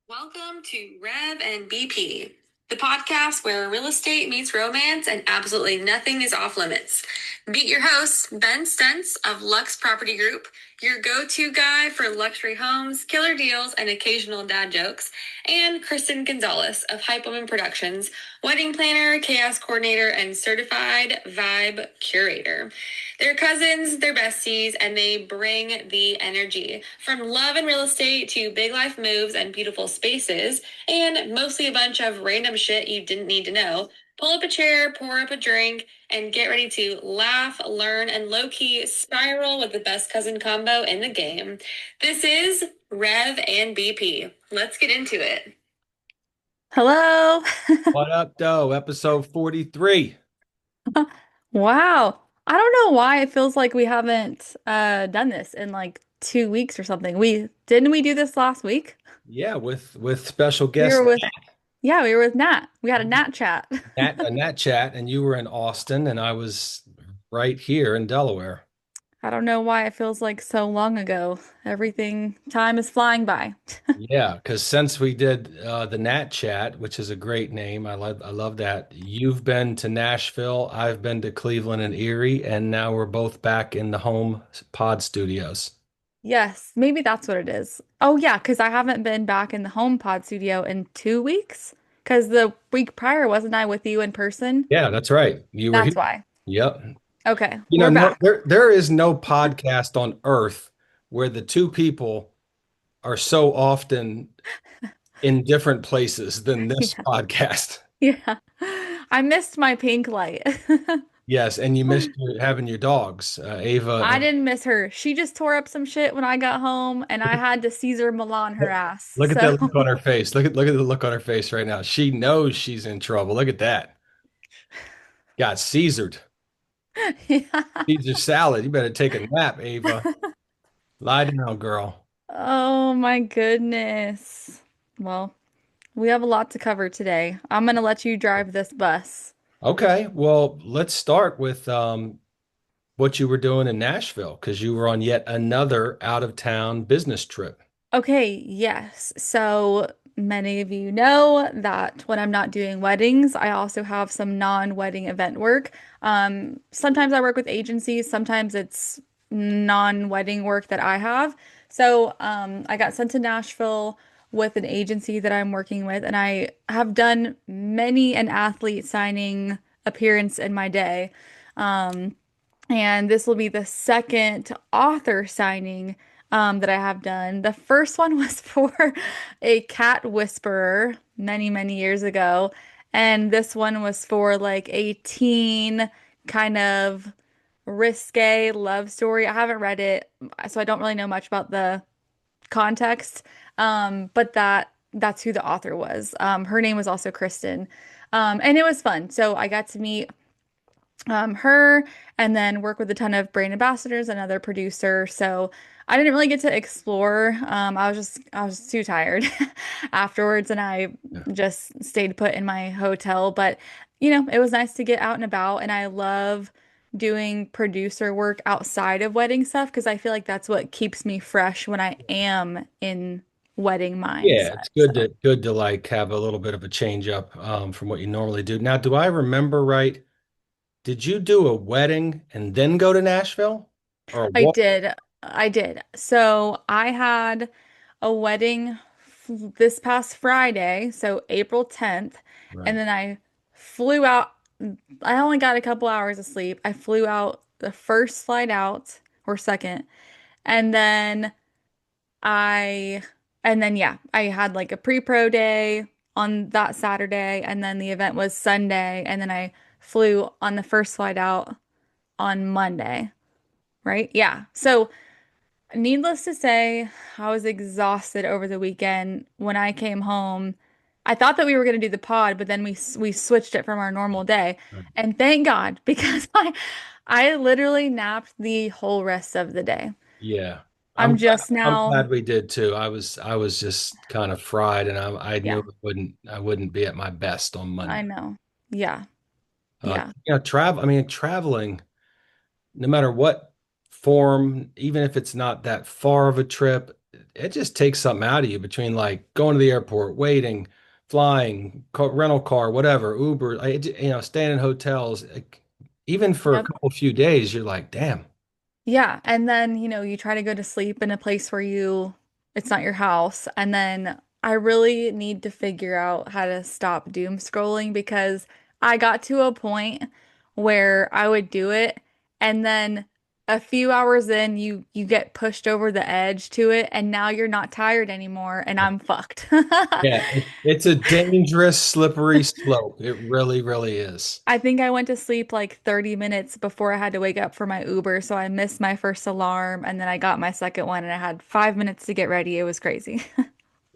Welcome to Rev and BP, the podcast where real estate meets romance and absolutely nothing is off limits. Meet your hosts, Ben Stentz of Lux Property Group, your go-to guy for luxury homes, killer deals, and occasional dad jokes, and Kristen Gonzalez of Hype Woman Productions, wedding planner, chaos coordinator, and certified vibe curator. They're cousins, they're besties, and they bring the energy. From love and real estate to big life moves and beautiful spaces, and mostly a bunch of random shit you didn't need to know. Pull up a chair, pour up a drink, and get ready to laugh, learn, and low-key spiral with the best cousin combo in the game. This is Rev and BP. Let's get into it. Hello. What up, though? Episode 43. Wow. I don't know why it feels like we haven't done this in like 2 weeks or something. We do this last week? Yeah, with special We guest were with Yeah, we were with Nat. We had a Nat chat. Nat Chat, and you were in Austin, and I was right here in Delaware. I don't know why it feels like so long ago. Time is flying by. Yeah, because since we did the Nat Chat, which is a great name, I love that. You've been to Nashville, I've been to Cleveland and Erie, and now we're both back in the home pod studios. Yes, maybe that's what it is. Oh yeah, because I haven't been back in the HomePod studio in 2 weeks. Because the week prior, wasn't I with you in person? Yeah, that's right. You were here. That's why. Yep. Okay, You know, we're no, back. there is no podcast on earth where the two people are so often in different places than this podcast. Yeah. I missed my pink light. Yes, and you missed having your dogs, Ava. I And didn't miss her. She just tore up some shit when I got home and I had to Caesar Milan her ass. look at So, that look on her face. Look at the look on her face right now. She knows she's in trouble. Look at that. Got Caesared. yeah. Caesar salad. You better take a nap, Ava. Lie down, girl. Oh my goodness. Well, we have a lot to cover today. I'm gonna let you drive this bus. Okay, well, let's start with what you were doing in Nashville because you were on yet another out of town business trip. Okay, yes. So many of you know that when I'm not doing weddings, I also have some non-wedding event work. Sometimes I work with agencies, sometimes it's non-wedding work that I have. So I got sent to Nashville with an agency that I'm working with, and I have done many an athlete signing appearance in my day. Um, and this will be the second author signing that I have done. The first one was for a cat whisperer many, many years ago. And this one was for like a teen kind of risque love story. I haven't read it, so I don't really know much about the context. But that's who the author was. Her name was also Kristen. And it was fun. So I got to meet her and then work with a ton of brand ambassadors, another producer. So I didn't really get to explore. I was too tired afterwards and I just stayed put in my hotel. But it was nice to get out and about and I love doing producer work outside of wedding stuff because I feel like that's what keeps me fresh when I am in wedding Yeah, mindset. it's So good to like have a little bit of a change up from what you normally do. Now, do I remember right? Did you do a wedding and then go to Nashville? Or I what? did. I did. So I had a wedding this past Friday, so April 10th, and Right. then I flew out. I only got a couple hours of sleep. I flew out the first flight out or second, and then I yeah, I had like a pre-pro day on that Saturday, and then the event was Sunday, and then I flew on the first flight out on Monday, right? Yeah. So needless to say, I was exhausted over the weekend. When I came home, I thought that we were going to do the pod, but then we switched it from our normal day. Right. And thank God because I literally napped the whole rest of the day. Yeah. I'm just I'm now, glad we did too. I was just kind of fried and I knew yeah, I wouldn't be at my best on I Monday. know. Yeah. Yeah. Traveling, no matter what form, even if it's not that far of a trip, it just takes something out of you between like going to the airport, waiting, flying, rental car, whatever, Uber, staying in hotels. Like, even for a Yep. couple few days, you're like, damn. Yeah, and then, you try to go to sleep in a place where it's not your house. And then I really need to figure out how to stop doom scrolling because I got to a point where I would do it and then a few hours in you get pushed over the edge to it and now you're not tired anymore and I'm fucked. Yeah, it's a dangerous, slippery slope. It really, really is. I think I went to sleep like 30 minutes before I had to wake up for my Uber, so I missed my first alarm and then I got my second one and I had 5 minutes to get ready. It was crazy.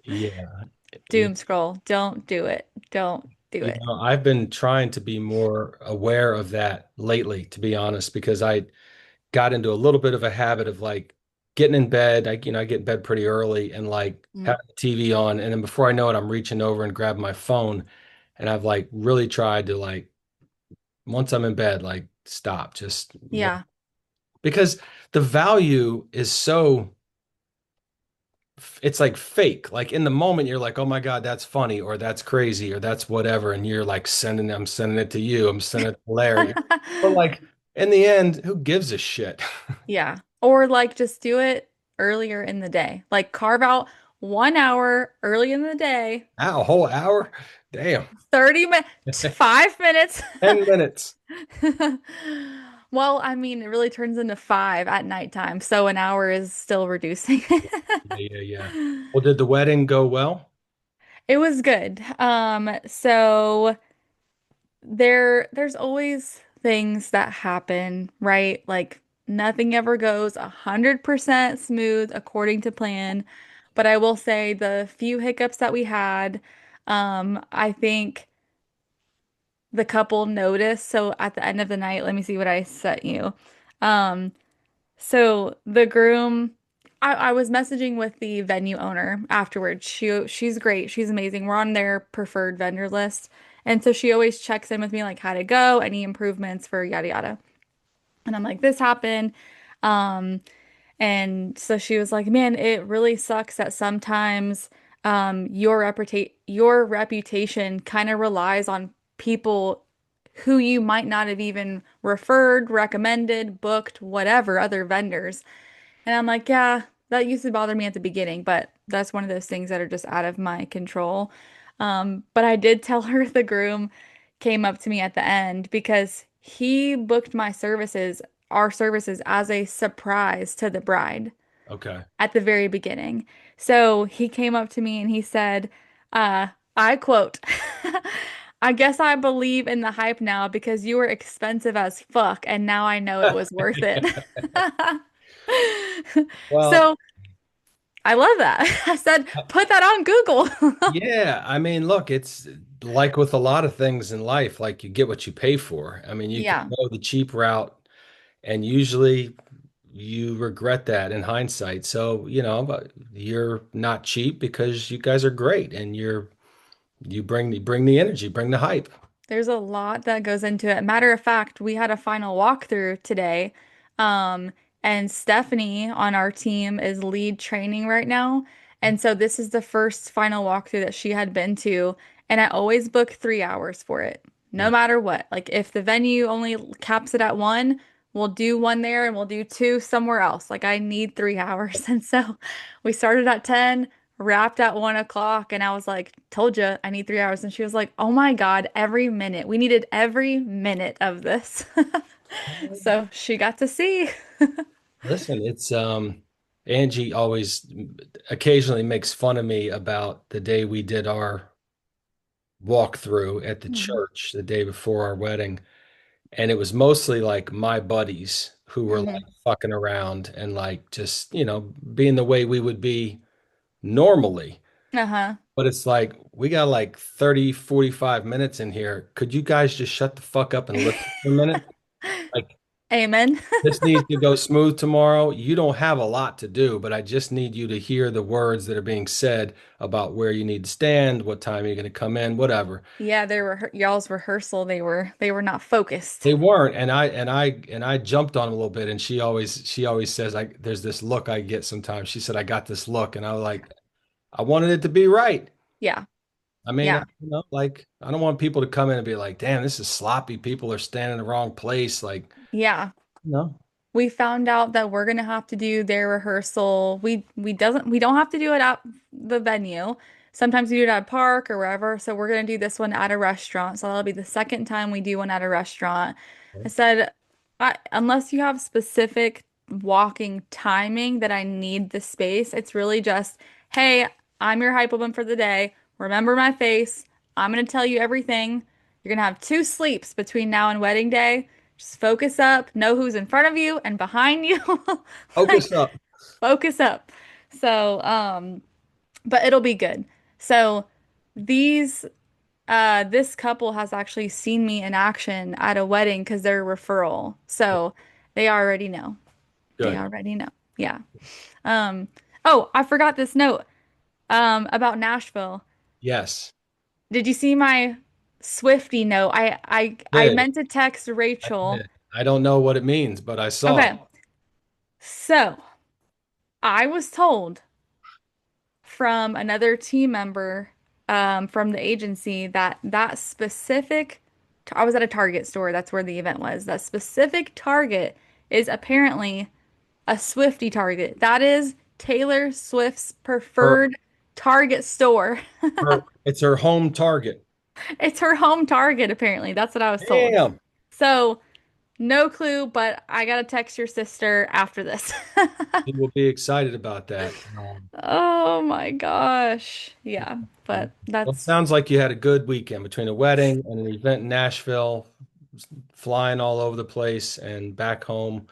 Yeah. Doom scroll. Don't do it. Don't do it. I've been trying to be more aware of that lately, to be honest, because I got into a little bit of a habit of like getting in bed. I get in bed pretty early and like Mm. having the TV on. And then before I know it, I'm reaching over and grabbing my phone. And I've like really tried to like, once I'm in bed, like stop, Yeah. because the value is so, it's like fake. Like in the moment, you're like, oh my God, that's funny, or that's crazy, or that's whatever. And you're like I'm sending it to you, I'm sending it to Larry. But like in the end, who gives a shit? Yeah. Or like just do it earlier in the day. Like carve out 1 hour early in the day, A whole hour? Damn. 30 minutes, 5 minutes. 10 minutes. Well, I mean, it really turns into five at nighttime, so an hour is still reducing. Yeah, yeah, yeah. Well, did the wedding go well? It was good. So there's always things that happen, right? Like nothing ever goes 100% smooth according to plan. But I will say the few hiccups that we had, I think the couple noticed. So at the end of the night, let me see what I sent you. Um, so the groom, I was messaging with the venue owner afterwards. She's great. She's amazing. We're on their preferred vendor list. And so she always checks in with me like how to go, any improvements for yada yada. And I'm like, this happened. Um, and so she was like, man, it really sucks that sometimes your reputation kind of relies on people who you might not have even referred, recommended, booked, whatever, other vendors. And I'm like, yeah, that used to bother me at the beginning, but that's one of those things that are just out of my control. But I did tell her the groom came up to me at the end because he booked our services as a surprise to the bride Okay. at the very beginning. So he came up to me and he said, uh, I quote, I guess I believe in the hype now because you were expensive as fuck and now I know it was worth it. Well, So I love that. I said, put that on Google. yeah, I mean, look, it's like with a lot of things in life, like you get what you pay for. I mean, you can Yeah, go the cheap route, and usually you regret that in hindsight. So, but you're not cheap because you guys are great and you bring the energy, bring the hype. there's a lot that goes into it. Matter of fact, we had a final walkthrough today. Um, and Stephanie on our team is lead training right now. And so this is the first final walkthrough that she had been to. And I always book 3 hours for it, no Yeah. matter what. Like if the venue only caps it at one, we'll do one there and we'll do two somewhere else. Like I need 3 hours. And so we started at 10, wrapped at 1 o'clock, and I was like, told you I need 3 hours. And she was like, oh my God, every minute. We needed every minute of this. So she got to see. Listen, it's Angie always occasionally makes fun of me about the day we did our walkthrough at the Mhm. church the day before our wedding. And it was mostly like my buddies who were like Hmm. fucking around and like just, being the way we would be normally. Uh-huh. But it's like we got like 30, 45 minutes in here. Could you guys just shut the fuck up and listen for a minute? Like Amen. This needs to go smooth tomorrow. You don't have a lot to do, but I just need you to hear the words that are being said about where you need to stand, what time you're going to come in, whatever. Yeah, they were y'all's rehearsal. They were not focused. They weren't, and I jumped on them a little bit, and she always says there's this look I get sometimes. She said I got this look, and I was like, I wanted it to be right. Yeah. I mean, Yeah. like I don't want people to come in and be like, damn, this is sloppy. People are standing in the wrong place. Like, Yeah. no, We found out that we're gonna have to do their rehearsal. We don't have to do it at the venue. Sometimes we do it at a park or wherever. So we're gonna do this one at a restaurant. So that'll be the second time we do one at a restaurant. I said, unless you have specific walking timing that I need the space, it's really just, hey, I'm your hype woman for the day. Remember my face. I'm gonna tell you everything. You're gonna have 2 sleeps between now and wedding day. Just focus up, know who's in front of you and behind you. focus Like, up. focus up. So, but it'll be good. So these this couple has actually seen me in action at a wedding because they're a referral. So they already know. They Good. already know. Yeah. Um, oh, I forgot this note about Nashville. Yes, Did you see my Swifty note? I did. meant to text I Rachel. did. I don't know what it means, but I saw it. Okay. So I was told from another team member from the agency that I was at a Target store. That's where the event was. That specific Target is apparently a Swiftie Target. That is Taylor Swift's Her, preferred Target store. it's her home target. It's her home Target, apparently. That's what I was told. Damn. So, no clue, but I gotta text your sister after this. He will be excited about that. Oh my gosh. Yeah, but Well, it that's sounds like you had a good weekend between a wedding and an event in Nashville, flying all over the place and back home,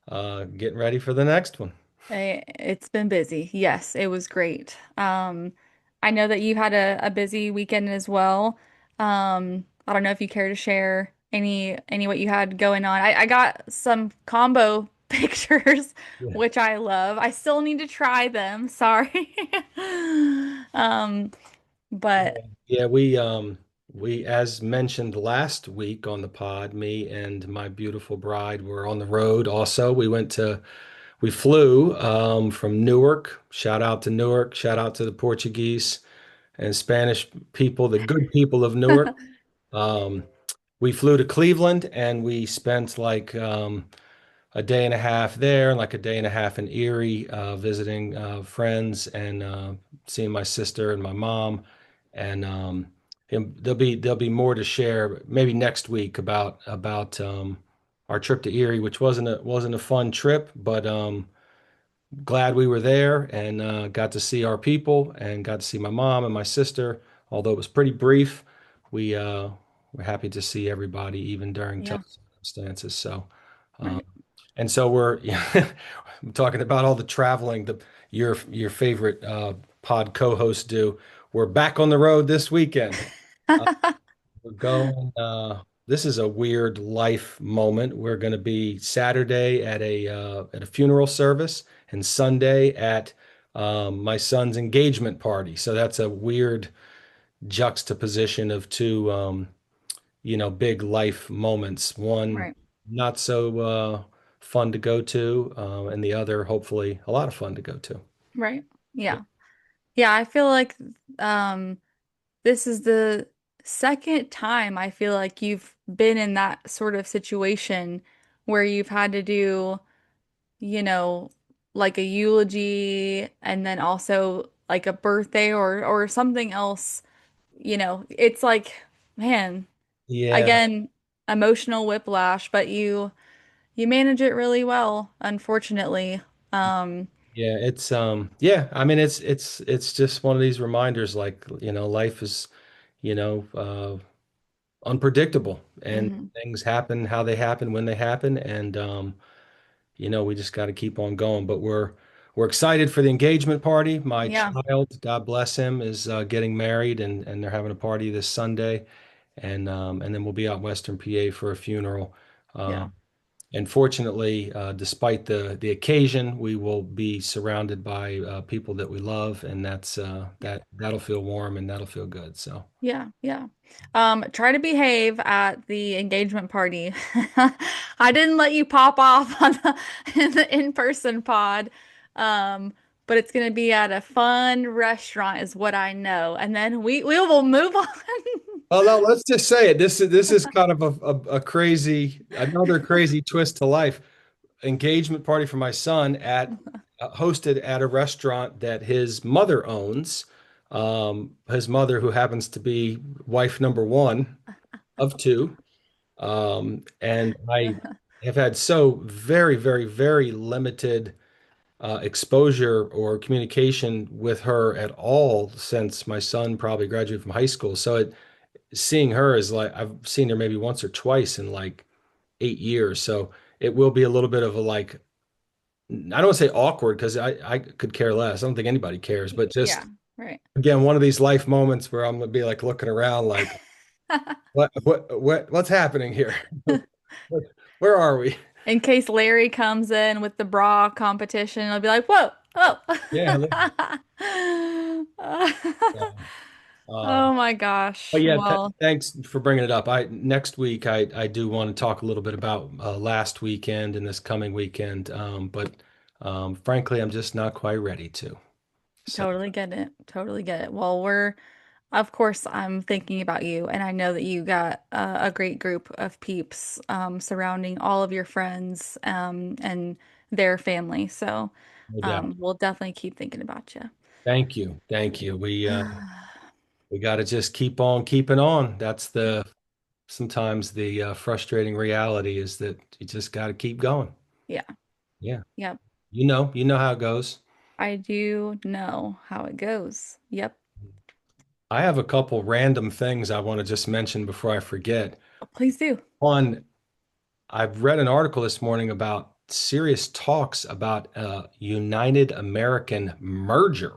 getting ready for the next one. it's been busy. Yes, it was great. I know that you had a busy weekend as well. I don't know if you care to share any what you had going on. I got some combo pictures, Yeah. which I love. I still need to try them. Sorry. Um, but Yeah, we as mentioned last week on the pod, me and my beautiful bride were on the road also. We flew from Newark. Shout out to Newark, shout out to the Portuguese and Spanish people, the good people of Newark. Um, we flew to Cleveland and we spent like a day and a half there and like a day and a half in Erie, visiting friends and seeing my sister and my mom. And there'll be more to share maybe next week about our trip to Erie, which wasn't a fun trip, but glad we were there and got to see our people and got to see my mom and my sister. Although it was pretty brief, we were happy to see everybody even during yeah, tough circumstances. So. Um, right. and so we're I'm talking about all the traveling that your favorite pod co-hosts do. We're back on the road this weekend. Uh, we're going. This is a weird life moment. We're going to be Saturday at a funeral service and Sunday at my son's engagement party. So that's a weird juxtaposition of two big life moments. One Right. not so fun to go to, and the other hopefully a lot of fun to go to. Right. Yeah. Yeah, I feel like um this is the second time I feel like you've been in that sort of situation where you've had to do, you know, like a eulogy and then also like a birthday or something else. It's like, man, Yeah, again, emotional whiplash, but you manage it really well, unfortunately. Um, yeah, yeah, I mean it's just one of these reminders like, life is, unpredictable and mhm. things happen how they happen when they happen and we just got to keep on going. But we're excited for the engagement party. My Yeah, child, God bless him, is getting married, and they're having a party this Sunday, and then we'll be out in Western PA for a funeral. Uh, yeah, And fortunately, despite the occasion, we will be surrounded by people that we love, and that'll feel warm and that'll feel good. So Yeah, yeah. Try to behave at the engagement party. I didn't let you pop off on the in-person pod. Um, but it's gonna be at a fun restaurant is what I know. And then we will move on. well, no, let's just say it. This is kind of a crazy, another crazy twist to life. Engagement party for my son at hosted at a restaurant that his mother owns. His mother, who happens to be wife number one of two. And I have had so very, very, very limited exposure or communication with her at all since my son probably graduated from high school. So seeing her is like I've seen her maybe once or twice in like 8 years. So it will be a little bit of a like I don't want to say awkward because I could care less. I don't think anybody cares, but Yeah, just right. again one of these life moments where I'm gonna be like looking around like what's happening here? Where are we? In case Larry comes in with the bra competition, it'll be like, whoa, oh. Yeah. Yeah. Um, Oh my but gosh. yeah, Well, thanks for bringing it up. I next week I do want to talk a little bit about last weekend and this coming weekend. But frankly, I'm just not quite ready to. So totally get it. Totally get it. Well, of course, I'm thinking about you, and I know that you got a great group of peeps surrounding all of your friends and their family. So no doubt. we'll definitely keep thinking about you. Thank you, thank you. We got to just keep on keeping on. That's the sometimes the frustrating reality is that you just got to keep going. Yeah. Yeah, Yep. you know how it goes. I do know how it goes. Yep. I have a couple random things I want to just mention before I forget. Please do. One, I've read an article this morning about serious talks about a United American merger.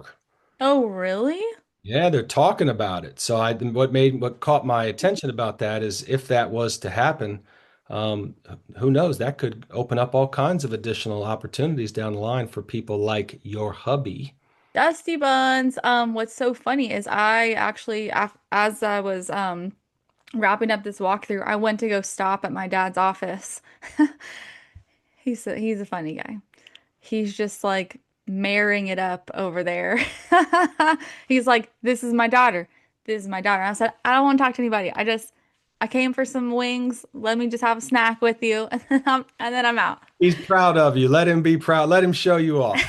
Oh, really? Yeah, they're talking about it. So what caught my attention about that is if that was to happen, um, who knows? That could open up all kinds of additional opportunities down the line for people like your hubby. Dusty Buns. What's so funny is I actually, as I was wrapping up this walkthrough, I went to go stop at my dad's office. He's a funny guy. He's just like marrying it up over there. He's like, "This is my daughter. This is my daughter." I said, "I don't want to talk to anybody. I came for some wings. Let me just have a snack with you, and then I'm out." He's proud of you. Let him be proud. Let him show you off.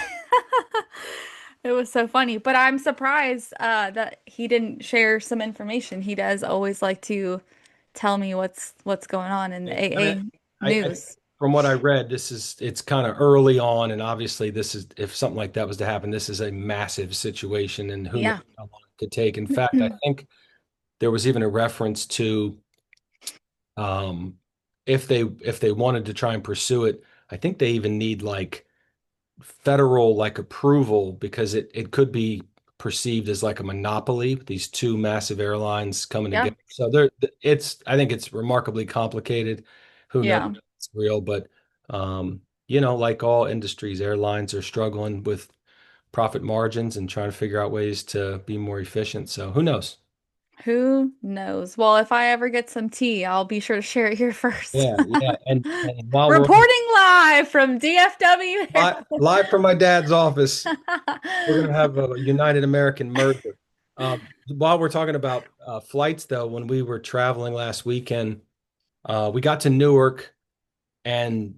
It was so funny, but I'm surprised that he didn't share some information. He does always like to tell me what's going on in the Yeah. AA I news. from what I read, it's kind of early on, and obviously this is if something like that was to happen, this is a massive situation, and who knows Yeah. how long it could take. In fact, I think there was even a reference to um, if they wanted to try and pursue it, I think they even need like federal like approval because it could be perceived as like a monopoly, these two massive airlines coming Yeah. together. So there it's I think it's remarkably complicated. Who knows Yeah. if it's real, but like all industries, airlines are struggling with profit margins and trying to figure out ways to be more efficient. So who knows? Who knows? Well, if I ever get some tea, I'll be sure to share it here first. Yeah, yeah. And while we're Reporting live from DFW, live from my dad's office, we're going to Maryland. have a United American merger. While we're talking about flights, though, when we were traveling last weekend, we got to Newark and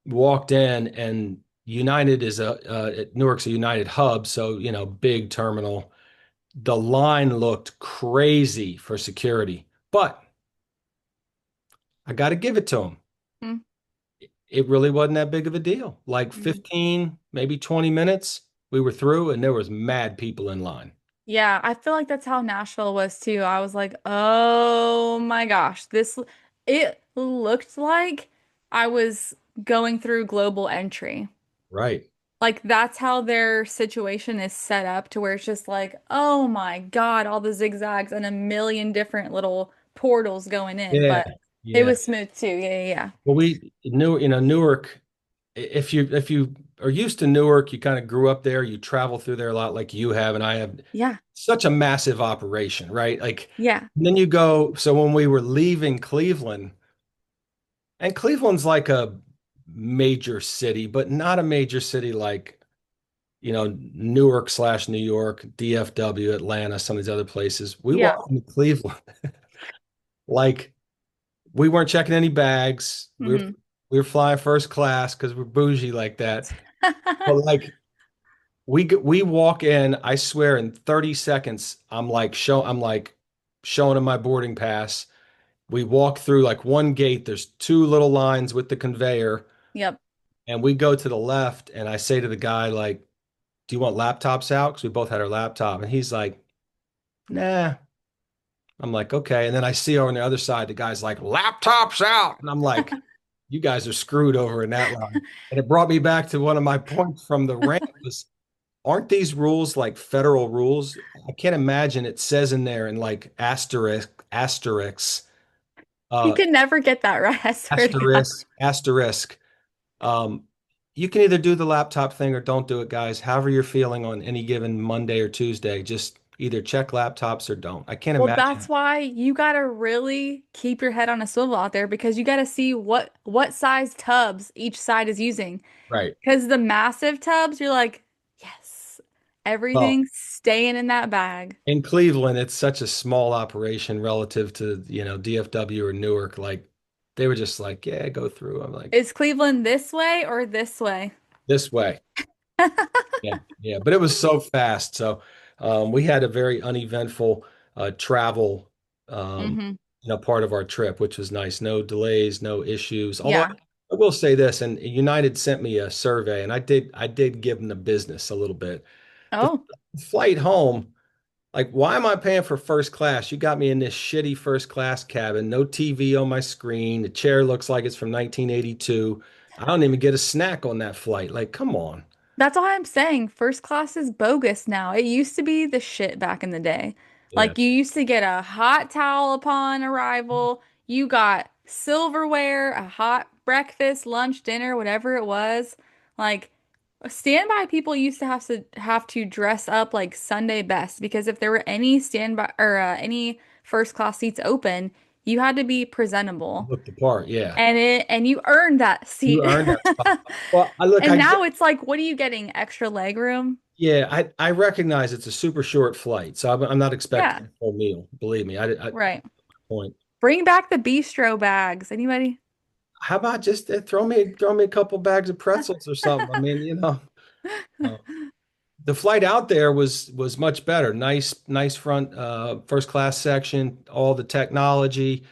walked in, and United is Newark's a United hub, so big terminal. The line looked crazy for security, but I got to give it to them. Hmm. It really wasn't that big of a deal. Like Mm. 15, maybe 20 minutes, we were through, and there was mad people in line. Yeah, I feel like that's how Nashville was too. I was like, oh my gosh, it looked like I was going through global entry. Right. Like that's how their situation is set up to where it's just like, oh my God, all the zigzags and a million different little portals going in. Yeah. But It Yeah. was smooth too. Yeah, yeah, Well, we knew, Newark, if you are used to Newark, you kind of grew up there, you travel through there a lot like you have, and I have yeah, such a massive operation, right? Like, yeah, and then you go, so when we were leaving Cleveland, and Cleveland's like a major city, but not a major city like, Newark slash New York, DFW, Atlanta, some of these other places. We yeah. walked into Cleveland, like we weren't checking any bags. Hmm. We were flying first class because we're bougie like that. But like we walk in, I swear in 30 seconds, I'm like showing him my boarding pass. We walk through like one gate, there's two little lines with the conveyor, Yep. and we go to the left, and I say to the guy, like, do you want laptops out? Because we both had our laptop. And he's like, nah. I'm like, okay. And then I see over on the other side, the guy's like, laptops out. And I'm like, you guys are screwed over in that line. And it brought me back to one of my points from the rant was, aren't these rules like federal rules? I can't imagine it says in there in like You uh, can never get that right, I swear to God. asterisk. Um, you can either do the laptop thing or don't do it, guys. However you're feeling on any given Monday or Tuesday, just either check laptops or don't. I can't Well, that's imagine. why you gotta really keep your head on a swivel out there because you gotta see what size tubs each side is using. Right. Because the massive tubs, you're like, yes, Well, everything's staying in that bag. in Cleveland, it's such a small operation relative to, DFW or Newark. Like they were just like, yeah, go through. I'm like, Is Cleveland this way or this way? this way. Yeah, yeah. But it was so fast. So we had a very uneventful travel um, Hmm. part of our trip, which was nice. No delays, no issues. Although Yeah. I will say this, and United sent me a survey, and I did give them the business a little bit. The Oh, flight home, like, why am I paying for first class? You got me in this shitty first class cabin, no TV on my screen. The chair looks like it's from 1982. I don't even get a snack on that flight. Like, come on. that's all I'm saying. First class is bogus now. It used to be the shit back in the day. Yeah. Like you used to get a hot towel upon arrival. You got silverware, a hot breakfast, lunch, dinner, whatever it was. Like standby people used to have to dress up like Sunday best because if there were any standby or any first class seats open, you had to be presentable. Look the part. Yeah. And you earned that You seat. earned that spot. Well, I look, And now it's like, what are you getting? Extra leg room? yeah, I recognize it's a super short flight, so I'm not Yeah, expecting a full meal. Believe me, right. point. Bring back the bistro bags. Anybody? How about just throw me a couple bags of pretzels or something? I mean, uh, the flight out there was much better. Nice front first class section, all the technology.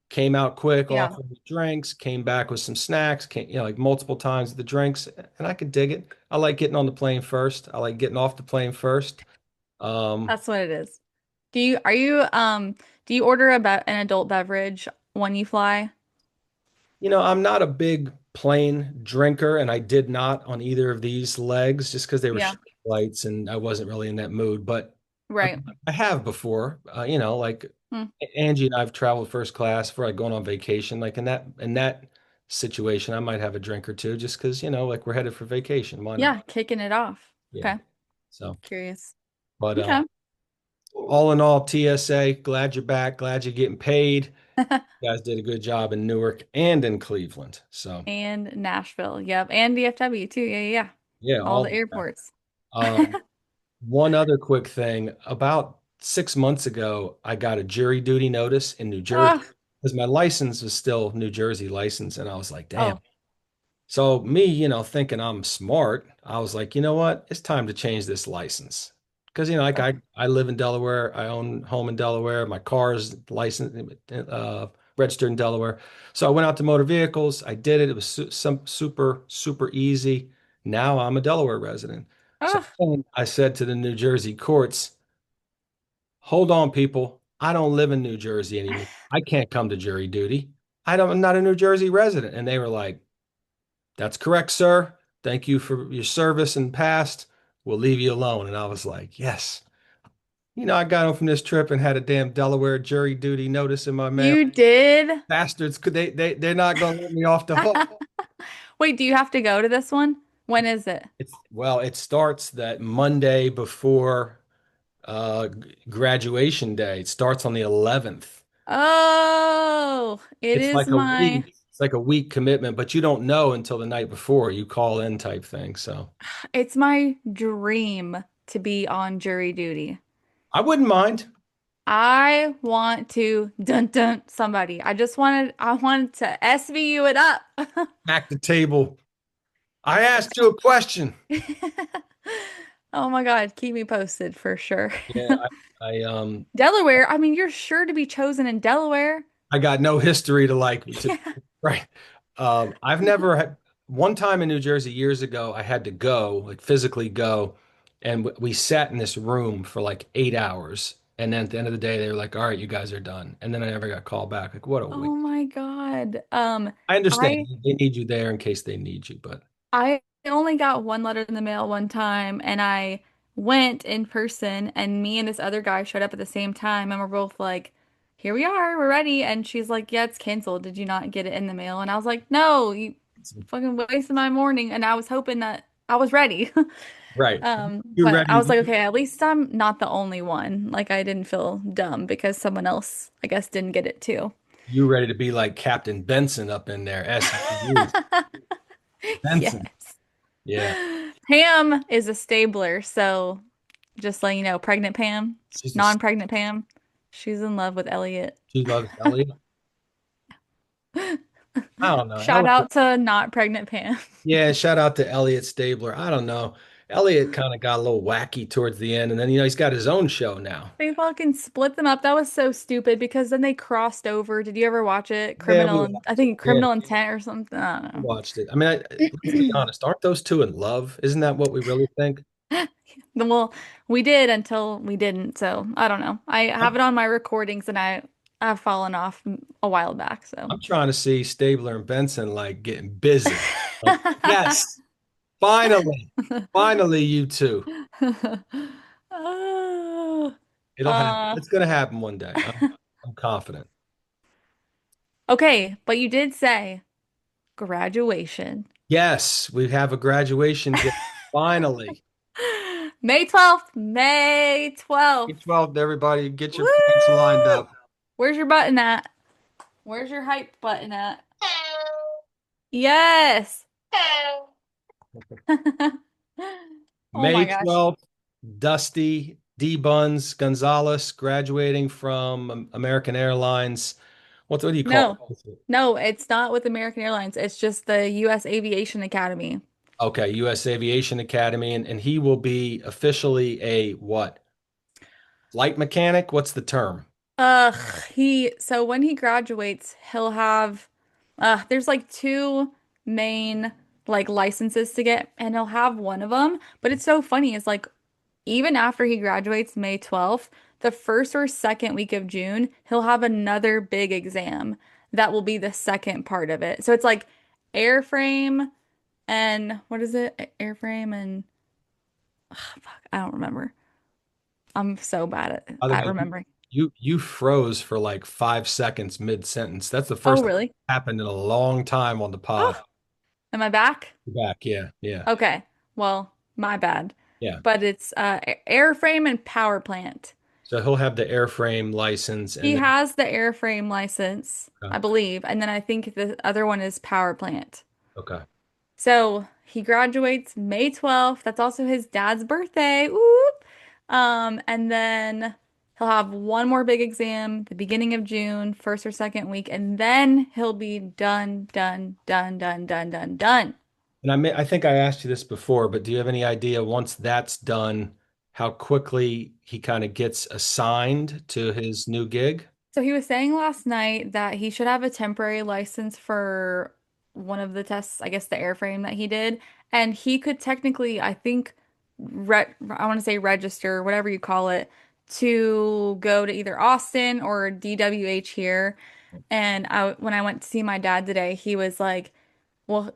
Came out quick, Yeah, offered me drinks, came back with some snacks, like multiple times the drinks, and I could dig it. I like getting on the plane first. I like getting off the plane first. Um, that's what it is. Do you order an adult beverage when you fly? I'm not a big plane drinker, and I did not on either of these legs just because they were Yeah, short flights and I wasn't really in that mood. But I, right. I have before, like Hmm. Angie and I've traveled first class for like going on vacation. Like in that situation, I might have a drink or two just because, like we're headed for vacation. Why not? Yeah, kicking it off. Yeah. Okay, So, curious. but Okay. all in all, TSA, glad you're back. Glad you're getting paid. You guys did a good job in Newark and in Cleveland. So, And Nashville. Yep. And DFW too. Yeah, yeah, yeah. yeah, All all the of that. airports. One other quick thing. About 6 months ago, I got a jury duty notice in New Jersey Oh, because my license was still New Jersey license. And I was like, damn. oh, So me, thinking I'm smart, I was like, you know what? It's time to change this license. Because, like oh. I live in Delaware. I own home in Delaware. My car is licensed, registered in Delaware. So I went out to motor vehicles. I did it. It was some super, super easy. Now I'm a Delaware resident. So Oh. then I said to the New Jersey courts, hold on, people. I don't live in New Jersey anymore. I can't come to jury duty. I'm not a New Jersey resident. And they were like, that's correct, sir. Thank you for your service in the past. We'll leave you alone. And I was like, yes. I got home from this trip and had a damn Delaware jury duty notice in my mail. You did? Bastards, could they're not gonna let me off the hook. Wait, do you have to go to this one? When is it? It starts that Monday before graduation day. It starts on the 11th. Oh, it It's is like a my, week. It's like a week commitment, but you don't know until the night before. You call in type thing. So it's my dream to be on jury duty. I wouldn't mind. I want to dun dun somebody. I wanted to SVU it up. Back the table. I asked you a question. Oh my God, keep me posted for sure. Yeah, I Delaware, I mean, you're sure to be chosen in Delaware. I got no history to Yeah. right. I've never had one time in New Jersey years ago, I had to go, like physically go, and we sat in this room for like 8 hours. And then at the end of the day, they were like, all right, you guys are done. And then I never got called back. Like, what a waste. Oh my God. I understand I they need you there in case they need you, but I only got one letter in the mail one time, and I went in person, and me and this other guy showed up at the same time, and we're both like, "Here we are, we're ready." And she's like, "Yeah, it's canceled. Did you not get it in the mail?" And I was like, "No, you fucking wasted my morning." And I was hoping that I was ready. right. You're But I ready. was like, okay, at least I'm not the only one. Like I didn't feel dumb because someone else, I guess, didn't get it too. You ready to be like Captain Benson up in there, SVU. Benson. Yes. Yeah. Pam is a stabler, so just letting you know, pregnant Pam, She's a, non-pregnant Pam, she's in love with Elliot. she loves Elliot. I don't know. Shout Elliot. out to not pregnant Pam. Yeah, shout out to Elliot Stabler. I don't know. Elliot kind of got a little wacky towards the end, and then he's got his own show now. They fucking split them up. That was so stupid because then they crossed over. Did you ever watch it? Yeah, we I watched it. think Yeah, Criminal Intent or something. I we don't watched it. I mean, let's be know. honest. Aren't those two in love? Isn't that what we really think? Well, we did until we didn't, so I don't know. I have I'm, it on my recordings and I've fallen off a while back, so. I'm trying to see Stabler and Benson like getting busy. Like, yes, finally, finally, you two. Oh, It'll happen. uh, It's gonna happen one day. I'm confident. okay, but you did say graduation. Yes, we have a graduation day. Finally. May 12th, May 12th. 12th, everybody, get your pants lined Woo! up. Where's your button at? Where's your hype button at? Yes. Oh my May gosh. 12th, Dusty D Buns Gonzalez graduating from American Airlines. What do you call No, it? no, it's not with American Airlines. It's just the U.S. Aviation Academy. Okay, U.S. Aviation Academy, and he will be officially a what? Flight mechanic? What's the term? Ugh, so when he graduates, he'll have, there's like two main like licenses to get, and he'll have one of them. But it's so funny. It's like even after he graduates May 12th, the first or second week of June, he'll have another big exam that will be the second part of it. So it's like airframe and what is it? Airframe and fuck, I don't remember. I'm so bad By the at way, remembering. you froze for like 5 seconds mid-sentence. That's the Oh, first time really? it's happened in a long time on the pod. Oh, am I back? Back, yeah, yeah, Okay. Well, my bad. yeah. But it's airframe and power plant. So he'll have the airframe license, He and then has the airframe license, I believe, and then I think the other one is power plant. okay. So he graduates May 12th. That's also his dad's birthday. Whoop. And then he'll have one more big exam, the beginning of June, first or second week, and then he'll be done, done, done, done, done, done, done. And I think I asked you this before, but do you have any idea once that's done, how quickly he kind of gets assigned to his new gig? So he was saying last night that he should have a temporary license for one of the tests, I guess the airframe that he did, and he could technically, I think, I want to say register, whatever you call it, to go to either Austin or DWH here. And when I went to see my dad today, he was like, "Well,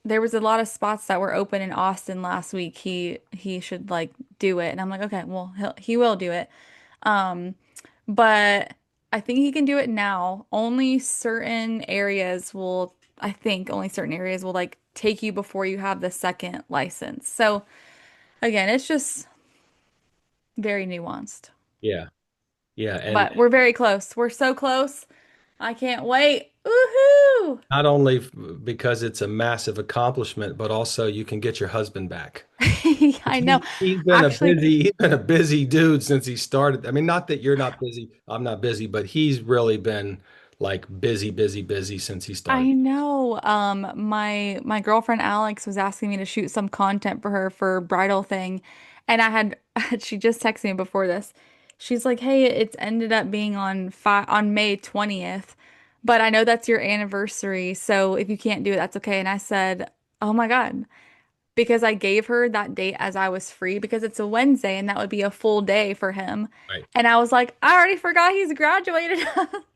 There was a lot of spots that were open in Austin last week. He should like do it. And I'm like, okay, well, he will do it. Um, but I think he can do it now. I think only certain areas will like take you before you have the second license. So again, it's just very nuanced. Yeah. Yeah. And But we're very close. We're so close. I can't wait. Woohoo! not only because it's a massive accomplishment, but also you can get your husband back. I know. He's been a Actually, busy dude since he started. I mean, not that you're not busy, I'm not busy, but he's really been like busy since he started. I know. My girlfriend Alex was asking me to shoot some content for her for bridal thing, and I had she just texted me before this. She's like, "Hey, it's ended up being on May 20th, but I know that's your anniversary, so if you can't do it, that's okay." And I said, "Oh my God." Because I gave her that date as I was free because it's a Wednesday and that would be a full day for him. Right. And I was like, I already forgot he's graduated.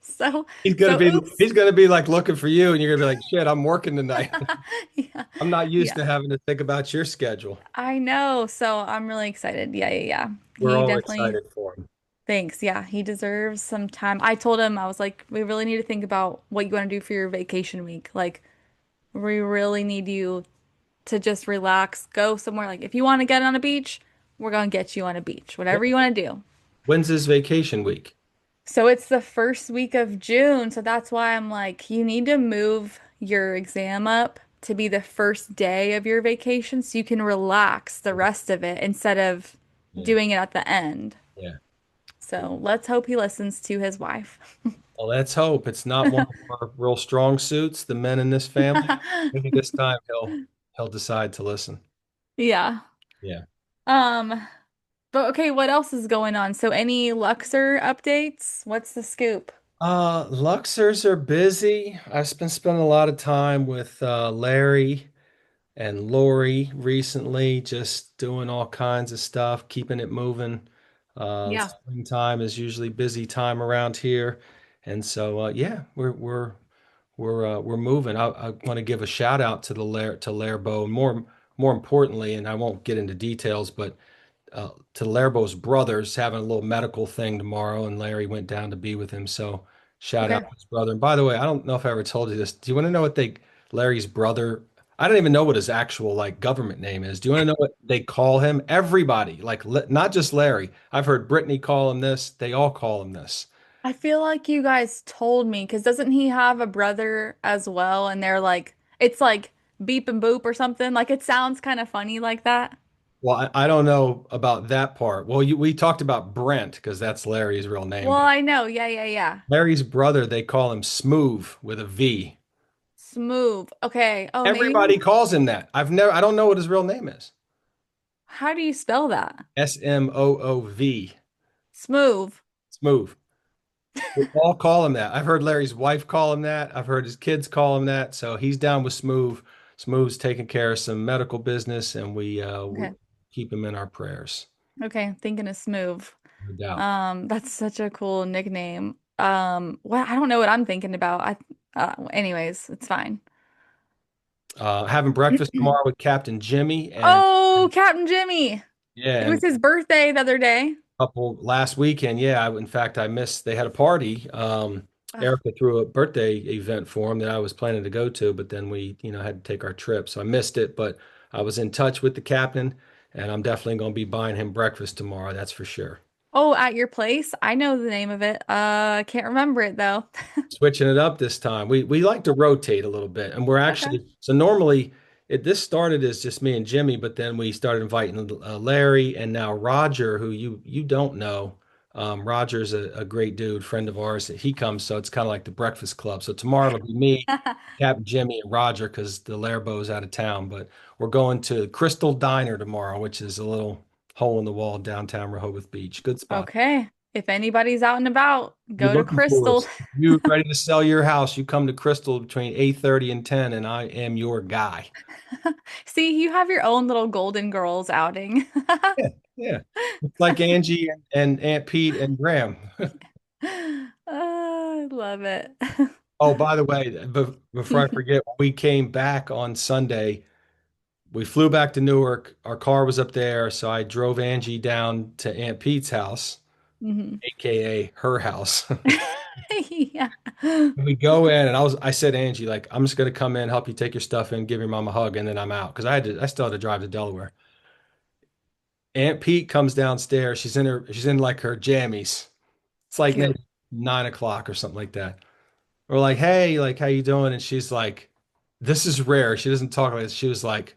So, oops. He's gonna be like looking for you, and you're gonna be like, shit, I'm working tonight. Yeah. I'm not used Yeah. to having to think about your schedule. I know. So I'm really excited. Yeah, yeah, yeah. We're He all definitely excited for him. thinks, yeah, he deserves some time. I told him, I was like, we really need to think about what you want to do for your vacation week. Like, we really need you to just relax, go somewhere. Like, if you want to get on a beach, we're going to get you on a beach, whatever you want to do. When's his vacation week? So it's the first week of June. So that's why I'm like, you need to move your exam up to be the first day of your vacation so you can relax the rest of it instead of Yeah. doing it at the end. Yeah. So let's hope he listens to his wife. Well, let's hope it's not one of our real strong suits, the men in this family. Maybe this time he'll decide to listen. Yeah. Yeah. Um, but okay, what else is going on? So any Luxor updates? What's the scoop? Luxors are busy. I've been spending a lot of time with Larry and Lori recently, just doing all kinds of stuff, keeping it moving. Yeah. Springtime is usually busy time around here, and so yeah, we're moving. I want to give a shout out to the Lairbo. More importantly, and I won't get into details, but to Lerbo's brothers having a little medical thing tomorrow, and Larry went down to be with him. So shout out Okay. to his brother. And by the way, I don't know if I ever told you this. Do you want to know what Larry's brother? I don't even know what his actual like government name is. Do you want to know what they call him? Everybody, like not just Larry. I've heard Brittany call him this. They all call him this. I feel like you guys told me because doesn't he have a brother as well? And they're like, it's like beep and boop or something. Like it sounds kind of funny like that. Well, I don't know about that part. Well, we talked about Brent because that's Larry's real name. Well, But I know. Yeah, yeah, yeah. Larry's brother, they call him Smooth with a V. Smooth. Okay. Oh, maybe. Everybody calls him that. I don't know what his real name is. How do you spell that? Smoov. Smooth. Smooth. We all call him that. I've heard Larry's wife call him that. I've heard his kids call him that. So he's down with Smooth. Smooth's taking care of some medical business, and we Okay. keep him in our prayers. Okay. Thinking of smooth. No doubt. That's such a cool nickname. Well, I don't know what I'm thinking about. Anyways, it's fine. Having breakfast tomorrow with Captain Jimmy and Oh, Captain Jimmy. yeah, It was and his birthday the other day. couple last weekend. Yeah, in fact, I missed. They had a party. Ugh. Erica threw a birthday event for him that I was planning to go to, but then we, had to take our trip, so I missed it. But I was in touch with the captain, and I'm definitely going to be buying him breakfast tomorrow. That's for sure. Oh, at your place? I know the name of it. I can't remember it though. Switching it up this time. We like to rotate a little bit, and we're Okay. actually so normally this started as just me and Jimmy, but then we started inviting Larry and now Roger, who you don't know. Roger's a great dude, friend of ours. He comes, so it's kind of like the Breakfast Club. So tomorrow it'll be me, Captain Jimmy, and Roger because the Larbo's out of town. But we're going to Crystal Diner tomorrow, which is a little hole in the wall downtown Rehoboth Beach. Good spot. Okay. If anybody's out and about, You're go to looking for Crystal. us. You ready to sell your house? You come to Crystal between 8:30 and 10, and I am your guy. See, you have your own little Golden Girls outing. Yeah, yeah. It's like Angie and Aunt Pete and Graham. I love it. Oh, by the way, before I forget, when we came back on Sunday, we flew back to Newark. Our car was up there, so I drove Angie down to Aunt Pete's house, Mhm. aka her house. Yeah. We go in, and I said, Angie, like, I'm just gonna come in, help you take your stuff in, give your mom a hug, and then I'm out because I still had to drive to Delaware. Aunt Pete comes downstairs. She's in like her jammies. It's like Cute. maybe 9 o'clock or something like that. We're like, hey, like, how you doing? And she's like, this is rare. She doesn't talk like this. She was like,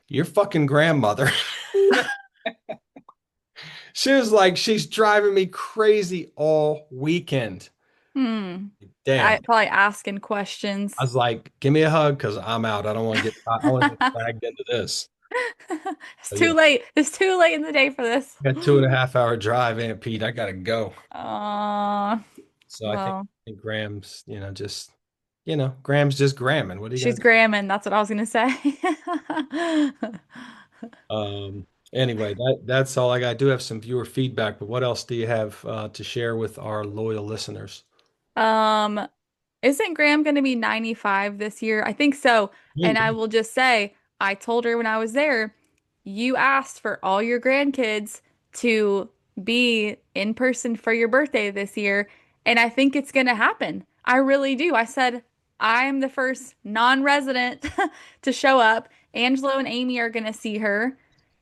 your fucking grandmother. She was like, she's driving me crazy all weekend. Hmm. I Damn. probably asking I questions. was like, give me a hug because I'm out. I want to get dragged into this. It's But yeah, too late. It's too late in the day for this. got 2.5 hour drive, Aunt Pete. I gotta go. Aw, So well, I think Graham's, Graham's just Gramming. What are you she's gonna gramming. That's what I was gonna say. do? Anyway, that's all I got. I do have some viewer feedback, but what else do you have to share with our loyal listeners? Um, isn't Graham going to be 95 this year? I think so. And I will just say, I told her when I was there, you asked for all your grandkids to be in person for your birthday this year, and I think it's going to happen. I really do. I said, I am the first non-resident to show up. Angelo and Amy are going to see her,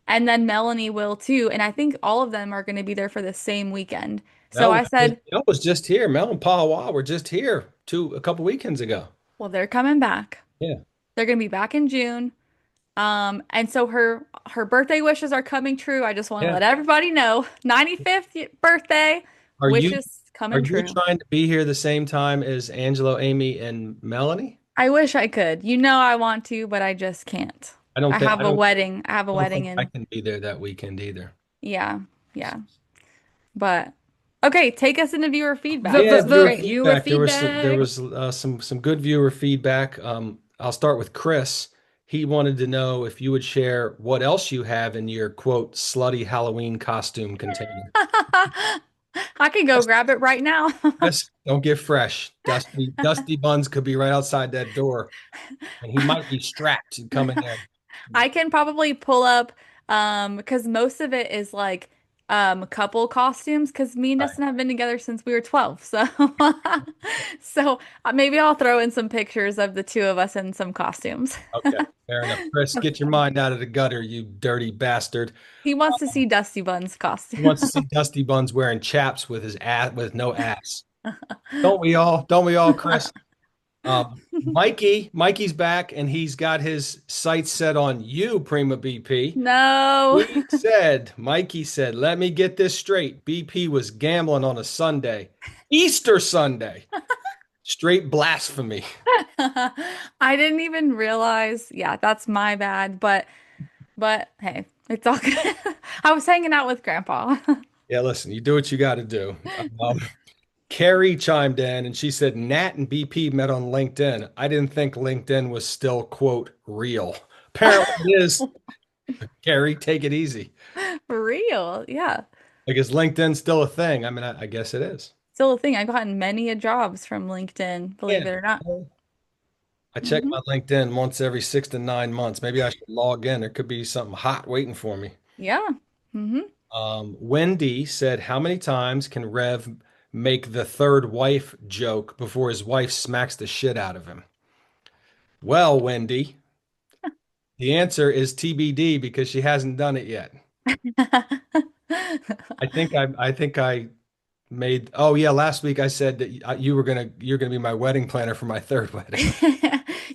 and then Melanie will too. And I think all of them are going to be there for the same weekend. So I said, Mel was just here. Mel and Pa Wah were just here a couple weekends ago. well, they're coming back. Yeah. They're gonna be back in June. And so her birthday wishes are coming true. I just want to Yeah. let everybody know. 95th birthday Are you wishes are coming you true. trying to be here the same time as Angelo, Amy, and Melanie? I wish I could. You know I want to, but I just can't. I have a wedding. I have a I don't wedding think I in can be there that weekend either. yeah, yeah. But okay, take us into viewer feedback. Yeah, This is viewer great. Viewer feedback. There feedback. was some good viewer feedback. I'll start with Chris. He wanted to know if you would share what else you have in your quote slutty Halloween costume container. I can go grab it right now. Chris, don't get fresh. Dusty Buns could be right outside that door, and he might be strapped and coming in. I can probably pull up because most of it is like couple costumes because me and Right. Dustin have been together since we were 12. So so maybe I'll throw in some pictures of the two of us in some costumes. Okay, fair enough. Chris, get your mind out of the gutter, you dirty bastard. He wants to see Dusty Bun's He wants to costume. see Dusty Buns wearing chaps with his ass with no ass. Don't we all? Don't we all, Chris? Mikey's back and he's got his sights set on you, Prima BP. No. Mikey said, let me get this straight. BP was gambling on a Sunday, Easter Sunday. Straight blasphemy. I didn't even realize. Yeah, that's my bad. But hey, it's all good. I was hanging out with Grandpa. Yeah, listen, you do what you got to do. Um, Carrie chimed in and she said Nat and BP met on LinkedIn. I didn't think LinkedIn was still, quote, real. Apparently it is. Carrie, take it easy. For real. Yeah. Like, is LinkedIn still a thing? I mean, I guess it is. Still a thing. I've gotten many a jobs from LinkedIn, believe Yeah. it or not. I check Hmm. my LinkedIn once every 6 to 9 months. Maybe I should log in. There could be something hot waiting for me. Yeah. Hmm. Wendy said, how many times can Rev make the third wife joke before his wife smacks the shit out of him? Well, Wendy, the answer is TBD because she hasn't done it yet. I think I made, oh yeah, last week I said that you're gonna be my wedding planner for my third wedding.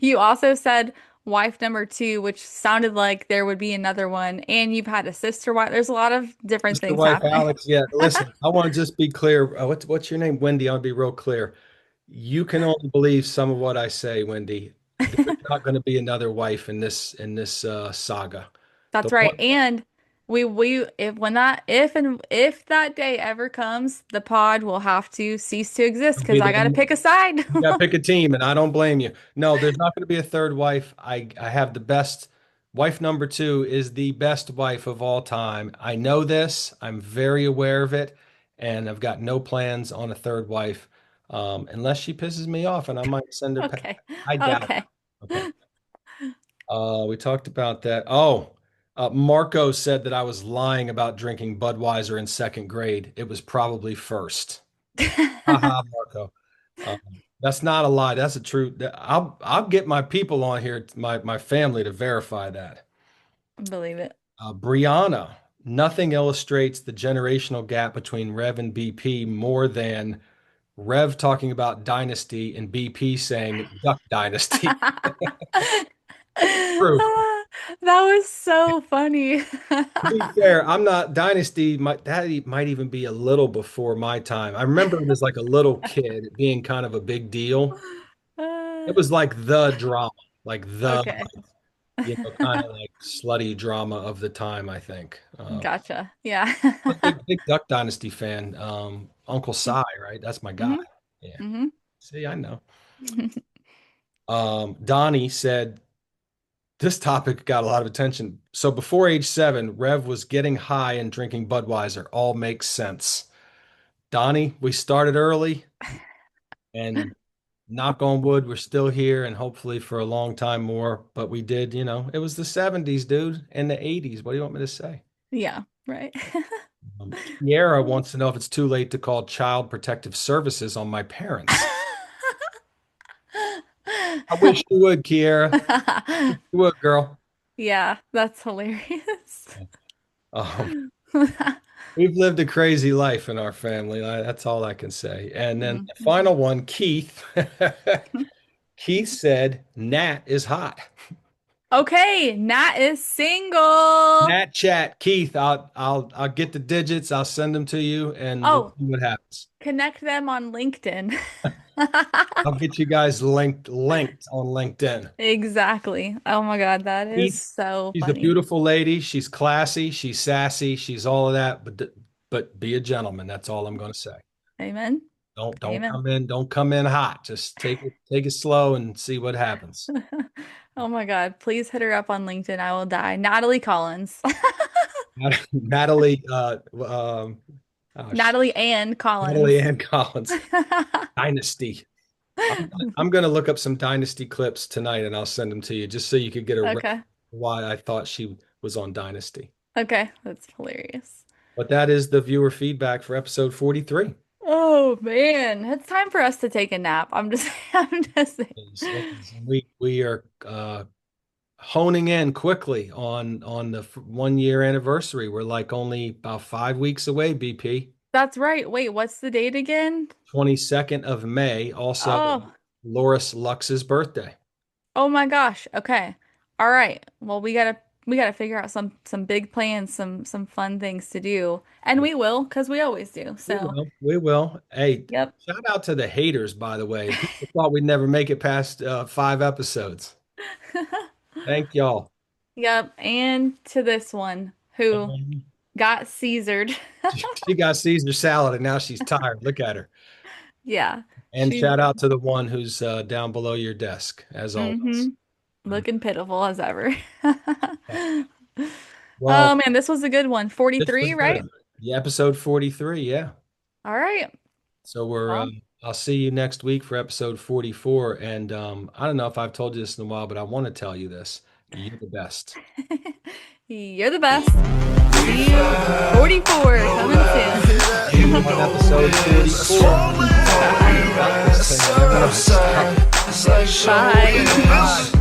You also said wife number two, which sounded like there would be another one, and you've had a sister wife. There's a lot of different Sister things wife happening. Alex, yeah. Listen, I want to just be clear. What's your name, Wendy? I want to be real clear. You can only believe some of what I say, Wendy. There's not going to be another wife in this saga. The That's right. one And we if when that if that day ever comes, the pod will have to cease to exist will because be I gotta the pick a side. you got to pick a team, and I don't blame you. No, there's not going to be a third wife. I have the best wife. Number two is the best wife of all time. I know this. I'm very aware of it, and I've got no plans on a third wife. unless she pisses me off, and I might send her. Okay. I doubt Okay. it. Okay. We talked about that. Oh, Marco said that I was lying about drinking Budweiser in second grade. It was probably first. Haha, Marco. Um, that's not a lie. That's a true. I'll get my people on here, my family, to verify that. Believe it. Brianna, nothing illustrates the generational gap between Rev and BP more than Rev talking about dynasty and BP saying Duck Dynasty. True. That was so funny. To be fair, I'm not Dynasty. That might even be a little before my time. I remember it as like a little kid it being kind of a big deal. It was like the drama, like Okay. kind of like slutty drama of the time, I think. Gotcha. Yeah. I'm a big Duck Dynasty fan. Uncle Si, right? That's my guy. hmm Yeah. hmm See, I know. Donnie said this topic got a lot of attention. So before age 7, Rev was getting high and drinking Budweiser. All makes sense. Donnie, we started early, and knock on wood, we're still here and hopefully for a long time more. But we did, it was the 70s, dude, and the 80s. What do you want me to say? Yeah, right. Kiera wants to know if it's too late to call Child Protective Services on my parents. I wish you would, Kiera. You would, girl. Yeah, that's hilarious. Um, we've lived a crazy life in our family. That's all I can say. And then the Mhm. final one, Keith. Keith said, Nat is hot. Okay, Nat is single. Nat chat, Keith. I'll get the digits. I'll send them to you, and we'll Oh, see what happens. connect them on LinkedIn. I'll get you guys linked on LinkedIn. Exactly. Oh my God, that is Keith, so she's a funny. beautiful lady. She's classy. She's sassy. She's all of that. But be a gentleman. That's all I'm going to say. Amen. Don't Amen. come in. Don't come in hot. Just take it slow and see what happens. Oh my God, please hit her up on LinkedIn. I will die. Natalie Collins. Natalie, oh, Natalie Ann Natalie Collins. Ann Collins, Dynasty. I'm going to look up some Dynasty clips tonight and I'll send them to you just so you could get a Okay. why I thought she was on Dynasty. Okay, that's hilarious. But that is the viewer feedback for episode 43. Oh man, it's time for us to take a nap. I'm just saying. It is. We are honing in quickly on the 1 year anniversary. We're like only about 5 weeks away, BP. That's right. Wait, what's the date again? 22nd of May, also Oh, Loris Lux's birthday. oh my gosh. Okay. All right. Well, we gotta figure out some big plans, some fun things to do. And we will, because we always do. We So, will. We will. Hey, yep. shout out to the haters, by the way. People thought we'd never make it past 5 episodes. Thank y'all. Yep. And to this one who And got Caesared. she got Caesar salad and now she's tired. Look at her. Yeah. And She's shout out to the one who's down below your desk, as always. looking pitiful as ever. Oh Well, man, this was a good one. this was 43, right? good. Yeah, episode 43. Yeah. All right. So Well, I'll see you next week for episode 44. And I don't know if I've told you this in a while, but I want to tell you this. You're the best. you're the best. See you 44 coming soon. On episode 44. Bye.